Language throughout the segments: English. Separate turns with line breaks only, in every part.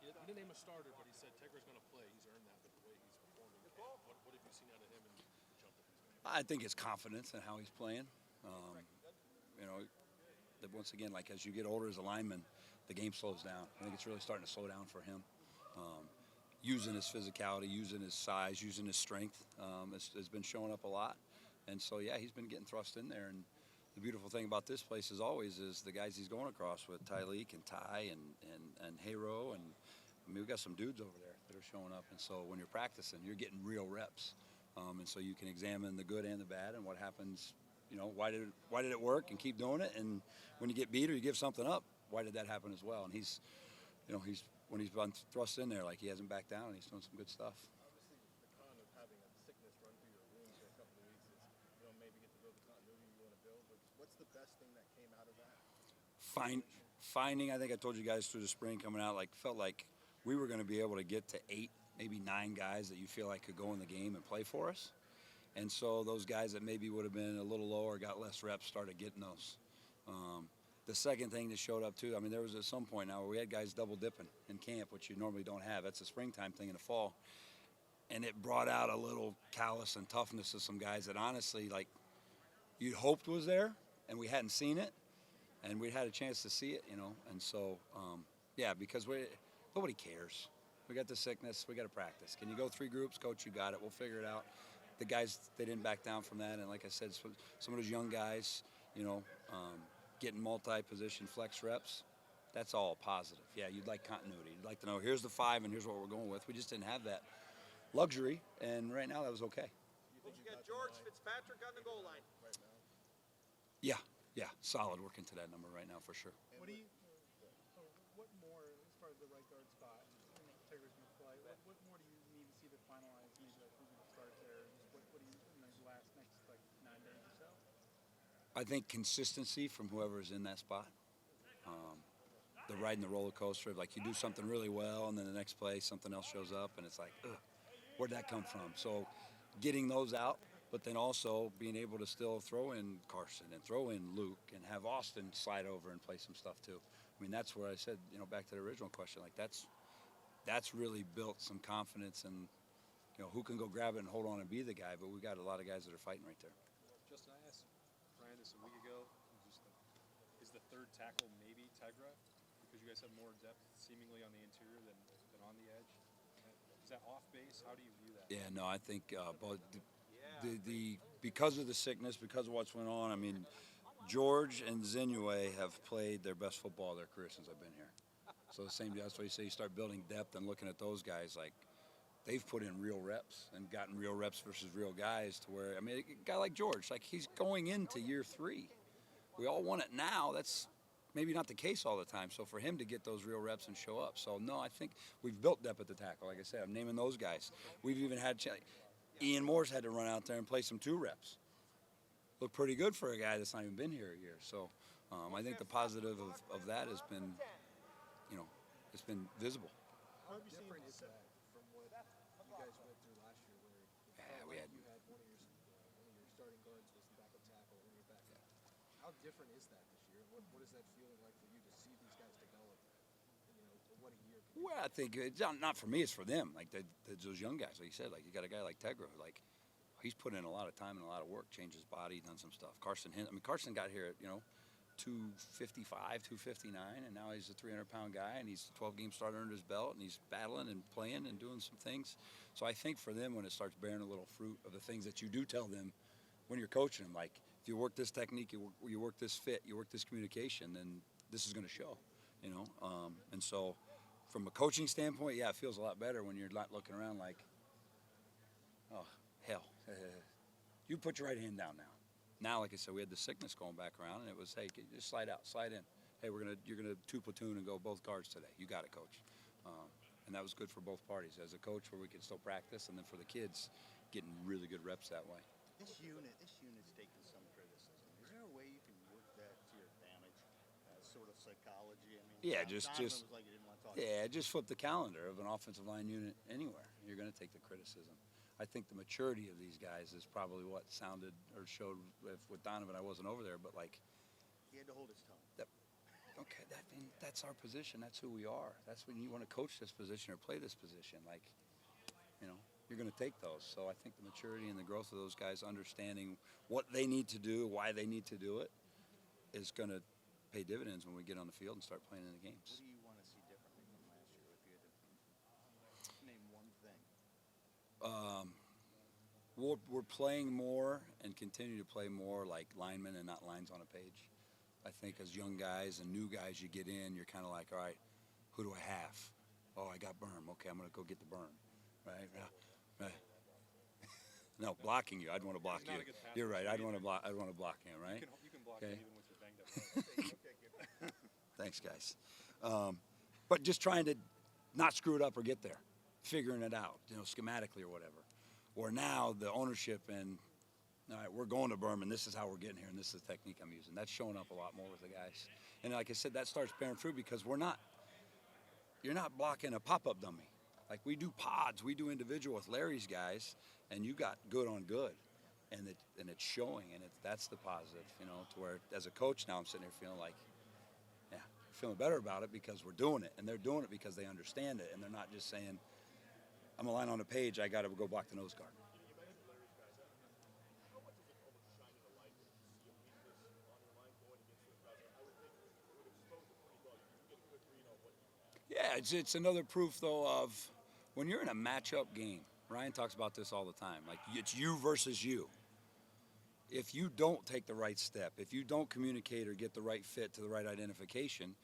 He didn't name a starter, but he said Tegra's going to play. He's earned that with the way he's performing. What have you seen out of him and the jump that he's made?
I think it's confidence in how he's playing. You know, that once again, like as you get older as a lineman, the game slows down. I think it's really starting to slow down for him. Using his physicality, using his size, using his strength has been showing up a lot. And so, yeah, he's been getting thrust in there. And the beautiful thing about this place, as always, is the guys he's going across with, Tyleek and Ty and Hayro. And, I mean, we've got some dudes over there that are showing up. And so when you're practicing, you're getting real reps. And so you can examine the good and the bad and what happens, you know, why did it work and keep doing it? And when you get beat or you give something up, why did that happen as well? And he's, you know, when he's been thrust in there, like he hasn't backed down and he's doing some good stuff.
Obviously, the con of having a sickness run through your wound for a couple of weeks is you don't maybe get to build the continuity you want to build. But what's the best thing that came out of that?
Finding, I think I told you guys through the spring coming out, like felt like we were going to be able to get to 8, maybe 9 guys that you feel like could go in the game and play for us. And so those guys that maybe would have been a little lower, got less reps, started getting those. The second thing that showed up too, I mean, there was at some point now where we had guys double dipping in camp, which you normally don't have. That's a springtime thing in the fall. And it brought out a little callous and toughness of some guys that honestly, like, you'd hoped was there, and we hadn't seen it, and we'd had a chance to see it, you know. And so, yeah, because nobody cares. We got the sickness. We got to practice. Can you go 3 groups? Coach, you got it. We'll figure it out. The guys, they didn't back down from that. And like I said, some of those young guys, you know, getting multi-position flex reps, that's all positive. Yeah, you'd like continuity. You'd like to know, here's the 5 and here's what we're going with. We just didn't have that luxury, and right now that was okay.
Don't forget George Fitzpatrick on the goal line.
Right now?
Yeah, solid working to that number right now for sure.
What more, as far as the right guard spot, Tegra's going to play, what more do you need to see to finalize maybe like who's going to start there? What do you, in the next like 9 days or so?
I think consistency from whoever is in that spot. The riding the roller coaster, like you do something really well and then the next play something else shows up and it's like, ugh, where'd that come from? So getting those out, but then also being able to still throw in Carson and throw in Luke and have Austin slide over and play some stuff too. I mean, that's where I said, you know, back to the original question, like that's really built some confidence and, you know, who can go grab it and hold on and be the guy, but we got a lot of guys that are fighting right there.
Justin, I asked Brian this a week ago. Is the third tackle maybe Tegra? Because you guys have more depth seemingly on the interior than on the edge. Is that off base? How do you view that?
Yeah, no, I think both the because of the sickness, because of what's went on, I mean, George and Zinue have played their best football of their career since I've been here. So the same, that's why you say you start building depth and looking at those guys, like they've put in real reps and gotten real reps versus real guys to where, I mean, a guy like George, like he's going into year 3. We all want it now. That's maybe not the case all the time. So for him to get those real reps and show up. So, no, I think we've built depth at the tackle. Like I said, I'm naming those guys. We've even had Ian Moore's had to run out there and play some 2 reps. Look pretty good for a guy that's not even been here a year. So I think the positive of that has been, you know, it's been visible.
How different is that from what you guys went through last year where
we had
you had one of your starting guards was the backup tackle and your backup. How different is that this year? What is that feeling like for you to see these guys develop? You know, what a year.
Well, I think it's not for me, it's for them. Like those young guys, like you said, like you got a guy like Tegra, like he's put in a lot of time and a lot of work, changed his body, done some stuff. Carson got here at, you know, 255, 259, and now he's a 300-pound guy, and he's a 12-game starter under his belt, and he's battling and playing and doing some things. So I think for them, when it starts bearing a little fruit of the things that you do tell them when you're coaching them, like if you work this technique, you work this fit, you work this communication, then this is going to show, you know. And so from a coaching standpoint, yeah, it feels a lot better when you're not looking around like, oh, hell, you put your right hand down now. Now, like I said, we had the sickness going back around, and it was, hey, just slide out, slide in. Hey, you're gonna 2 platoon and go both guards today. You got it, coach. And that was good for both parties. As a coach, where we could still practice, and then for the kids, getting really good reps that way.
This unit's taken some criticism. Is there a way you can work that to your advantage? Sort of psychology. I mean,
Yeah,
Donovan was like he didn't want to talk.
Yeah, just flip the calendar of an offensive line unit anywhere. You're going to take the criticism. I think the maturity of these guys is probably what sounded or showed with Donovan. I wasn't over there, but like
He had to hold his tongue.
okay, that's our position. That's who we are. That's when you want to coach this position or play this position. Like, you're going to take those. So I think the maturity and the growth of those guys understanding what they need to do, why they need to do it, is going to pay dividends when we get on the field and start playing in the games.
What do you want to see differently from last year if you had to name one thing?
We're playing more and continue to play more like linemen and not lines on a page. I think as young guys and new guys you get in, you're kind of like, all right, who do I have? Oh, I got berm. Okay, I'm going to go get the berm. Right? Right. No, blocking you. I'd want to block you. You're right. I'd want to block him, right?
You can block
Okay.
him even with your banged up leg.
Thanks, guys. But just trying to not screw it up or get there, figuring it out, schematically or whatever. Or now the ownership and, all right, we're going to berm, and this is how we're getting here, and this is the technique I'm using. That's showing up a lot more with the guys. And like I said, that starts bearing fruit because you're not blocking a pop-up dummy. Like we do pods, we do individual with Larry's guys, and you got good on good. And it's showing, and that's the positive, to where as a coach now I'm sitting here feeling like, yeah, feeling better about it because we're doing it, and they're doing it because they understand it, and they're not just saying, I'm a line on the page, I got to go block the nose guard. Yeah, it's another proof, though, of when you're in a matchup game. Ryan talks about this all the time. Like, it's you versus you. If you don't take the right step, if you don't communicate or get the right fit to the right identification,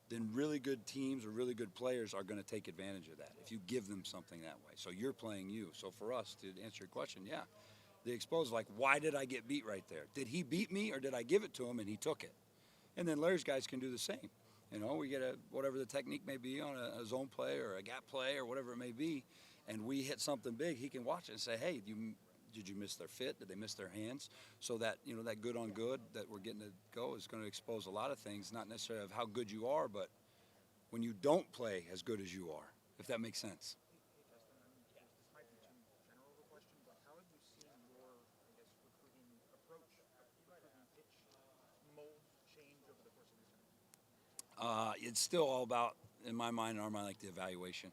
then really good teams or really good players are going to take advantage of that if you give them something that way. So you're playing you. So for us, to answer your question, yeah, the exposed, like, why did I get beat right there? Did he beat me or did I give it to him and he took it? And then Larry's guys can do the same. We get whatever the technique may be on a zone play or a gap play or whatever it may be, and we hit something big, he can watch it and say, hey, did you miss their fit? Did they miss their hands? So that, that good on good that we're getting to go is going to expose a lot of things, not necessarily of how good you are, but when you don't play as good as you are, if that makes sense.
Hey, Justin, this might be too general of a question, but how have you seen your, recruiting approach, recruiting pitch mold change over the course of your time?
It's still all about, in my mind, in our mind, like the evaluation.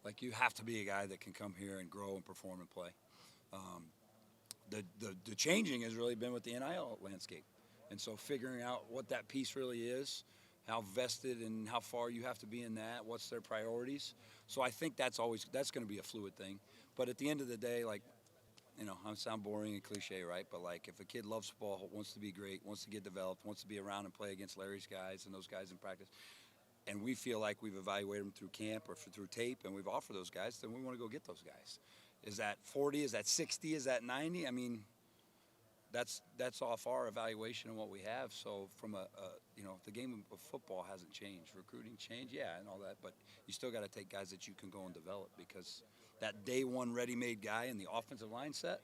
Like you have to be a guy that can come here and grow and perform and play. The changing has really been with the NIL landscape. And so figuring out what that piece really is, how vested and how far you have to be in that, what's their priorities. So I think that's going to be a fluid thing. But at the end of the day, like, I sound boring and cliche, right? But like if a kid loves football, wants to be great, wants to get developed, wants to be around and play against Larry's guys and those guys in practice, and we feel like we've evaluated them through camp or through tape and we've offered those guys, then we want to go get those guys. Is that 40? Is that 60? Is that 90? I mean, that's off our evaluation and what we have. So from the game of football hasn't changed. Recruiting changed, yeah, and all that, but you still got to take guys that you can go and develop because that day one ready-made guy in the offensive line set,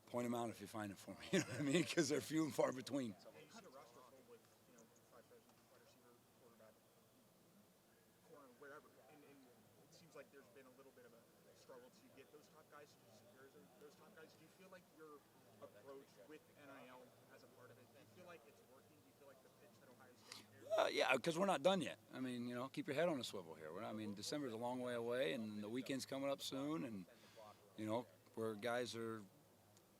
point him out if you find him for me. You know what I mean? Because they're few and far between.
You had a roster full with, 5 stars, wide receiver, quarterback, corner, wherever. And it seems like there's been a little bit of a struggle to get those top guys, to secure those top guys. Do you feel like your approach with NIL as a part of it, do you feel like it's working? Do you feel like the pitch that Ohio State is?
Yeah, because we're not done yet. I mean, keep your head on a swivel here. December's a long way away, and the weekend's coming up soon, and, where guys are,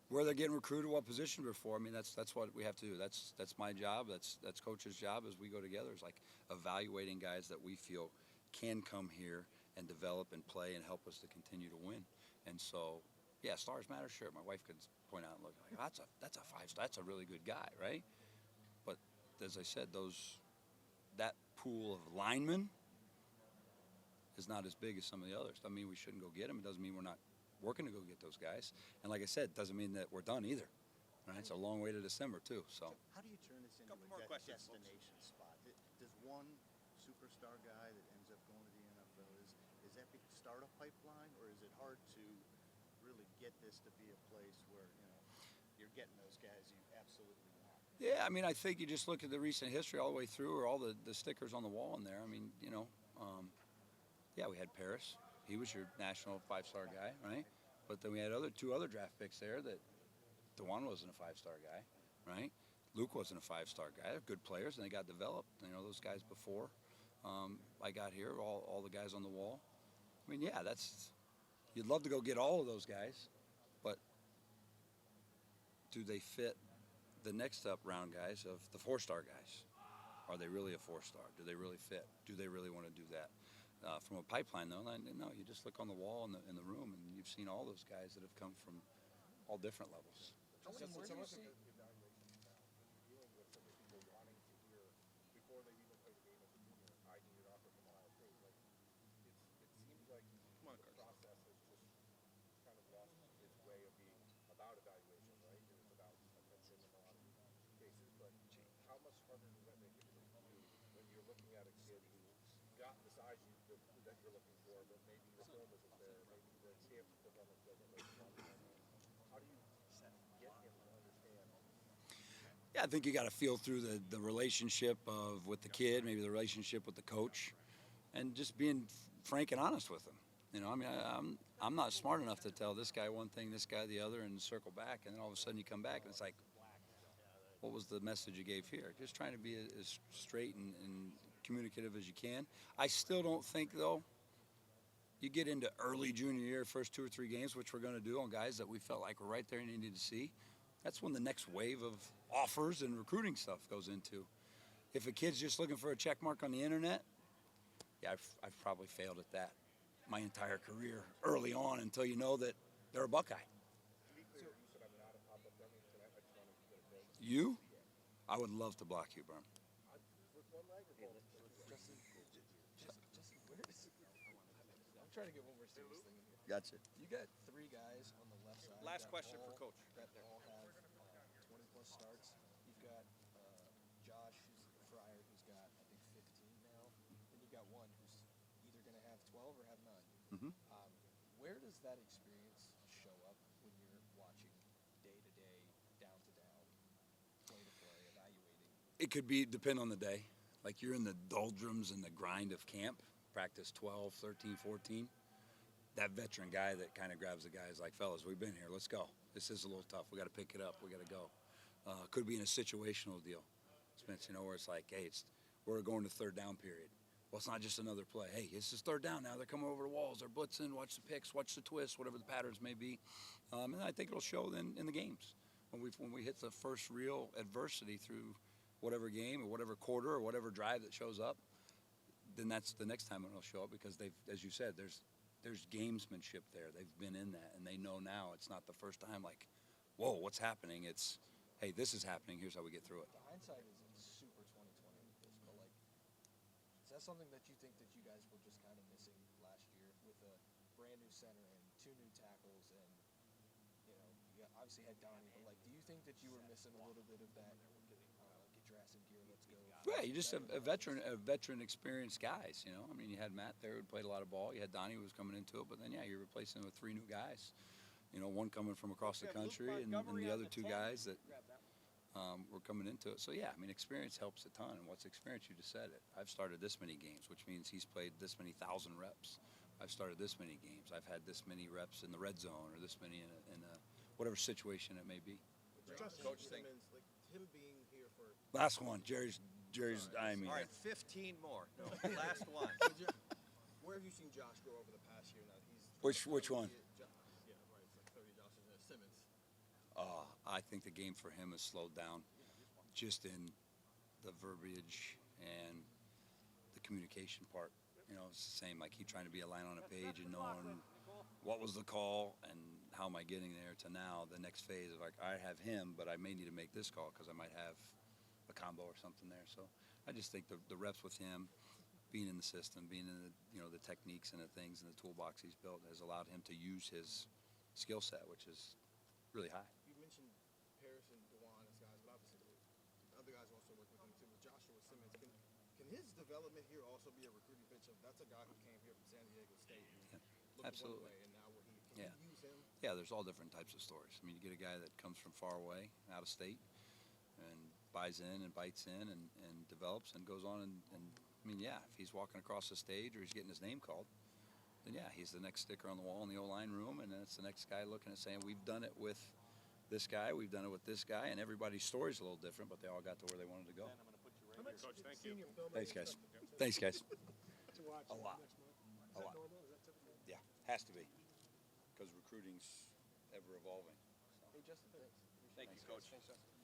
where they're getting recruited, what position before. I mean, that's what we have to do. That's my job. That's coach's job as we go together. Is like evaluating guys that we feel can come here and develop and play and help us to continue to win. And so, yeah, stars matter, sure. My wife could point out and look like, that's a 5-star. That's a really good guy, right? But as I said, that pool of linemen is not as big as some of the others. Doesn't mean we shouldn't go get them. It doesn't mean we're not working to go get those guys. And like I said, doesn't mean that we're done either. Right? It's a long way to December too. So
how do you turn this into
Couple
a
more questions,
destination spot? Does one superstar guy that ends up going to the NFL, is that big startup pipeline, or is it hard to really get this to be a place where you're getting those guys you absolutely want?
yeah, I mean, I think you just look at the recent history all the way through, or all the stickers on the wall in there. I mean, yeah, we had Paris. He was your national 5-star guy, right? But then we had two other draft picks there that DeJuan wasn't a 5-star guy, right? Luke wasn't a five-star guy. They're good players, and they got developed. You know, those guys before I got here, all the guys on the wall. I mean, yeah, you'd love to go get all of those guys, but do they fit the next up round guys of the four-star guys? Are they really a four-star? Do they really fit? Do they really want to do that? From a pipeline, though, no, you just look on the wall in the room, and you've seen all those guys that have come from all different levels.
Justin, where do you see?
Yeah, I think you got to feel through the relationship with the kid, maybe the relationship with the coach, and just being frank and honest with them. You know, I mean, I'm not smart enough to tell this guy one thing, this guy the other, and circle back, and then all of a sudden you come back and it's like, what was the message you gave here? Just trying to be as straight and communicative as you can. I still don't think, though, you get into early junior year, first 2 or 3 games, which we're going to do on guys that we felt like were right there and needed to see. That's when the next wave of offers and recruiting stuff goes into. If a kid's just looking for a check mark on the internet, yeah, I've probably failed at that my entire career early on until you know that they're a Buckeye. You? I would love to block you, Berm.
I'm trying to get one more serious thing in here.
Gotcha.
You got 3 guys on the left side.
Last
that
question for
all-
Coach.
That all have 20-plus starts. You've got Josh Frye, who's got, I think, 15 now. And you've got one who's either going to have 12 or have none.
Mhm.
Where does that experience show up when you're watching day-to-day, down-to-down, play-to-play, evaluating?
It could depend on the day. Like you're in the doldrums and the grind of camp, practice 12, 13, 14. That veteran guy that kind of grabs the guys like, fellas, we've been here. Let's go. This is a little tough. We got to pick it up. We got to go. Could be in a situational deal. Spence, you know, where it's like, hey, we're going to third down period. Well, it's not just another play. Hey, this is third down now. They're coming over the walls. They're blitzing. Watch the picks. Watch the twists, whatever the patterns may be. And I think it'll show then in the games when we hit the first real adversity through whatever game or whatever quarter or whatever drive that shows up. Then that's the next time it'll show up because they've, as you said, there's gamesmanship there. They've been in that, and they know now it's not the first time like, whoa, what's happening? It's, hey, this is happening. Here's how we get through it.
The hindsight is super 2020 with this, but like, is that something that you think that you guys were just kind of missing last year with a brand new center and 2 new tackles and, you know, you obviously had Donnie, but like, do you think that you were missing a little bit of that, get your ass in gear, let's go?
Yeah, you just have a veteran experienced guys, you know. I mean, you had Matt there who played a lot of ball. You had Donnie who was coming into it, but then, yeah, you're replacing him with 3 new guys. You know, one coming from across the country and the other 2 guys that were coming into it. So, yeah, I mean, experience helps a ton. And what's experience? You just said it. I've started this many games, which means he's played this many thousand reps. I've started this many games. I've had this many reps in the red zone or this many in a whatever situation it may be.
Coach
Simmons, like him being here for
Last one. Jerry's eyeing me.
All right, 15 more. No, last one.
where have you seen Josh grow over the past year now?
Which one?
Yeah, right. It's like 30 Josh and Simmons.
I think the game for him has slowed down just in the verbiage and the communication part. You know, it's the same, like he trying to be a line on a page and knowing what was the call and how am I getting there to now the next phase of like, I have him, but I may need to make this call because I might have a combo or something there. So I just think the reps with him, being in the system, being in the, you know, the techniques and the things and the toolbox he's built has allowed him to use his skill set, which is really high.
You mentioned Paris and Dewan as guys, but obviously other guys also work with him too. With Joshua Simmons, can his development here also be a recruiting pitch of that's a guy who came here from San Diego State and looked
absolutely.
one way and now where he can
Yeah.
you use him?
Yeah, there's all different types of stories. I mean, you get a guy that comes from far away, out of state, and buys in and bites in and develops and goes on and I mean, yeah, if he's walking across the stage or he's getting his name called, then yeah, he's the next sticker on the wall in the O-line room, and then it's the next guy looking and saying, we've done it with this guy, we've done it with this guy, and everybody's story's a little different, but they all got to where they wanted to go.
How much
Coach, thank you.
senior film
Thanks,
are you
guys.
expecting
Thanks, guys.
to watch
A lot.
next month? Is
A
that
lot.
normal? Is that typical?
Yeah, has to be, because recruiting's ever evolving.
Hey, Justin, thanks.
Thank you, Coach.
Thanks, Justin.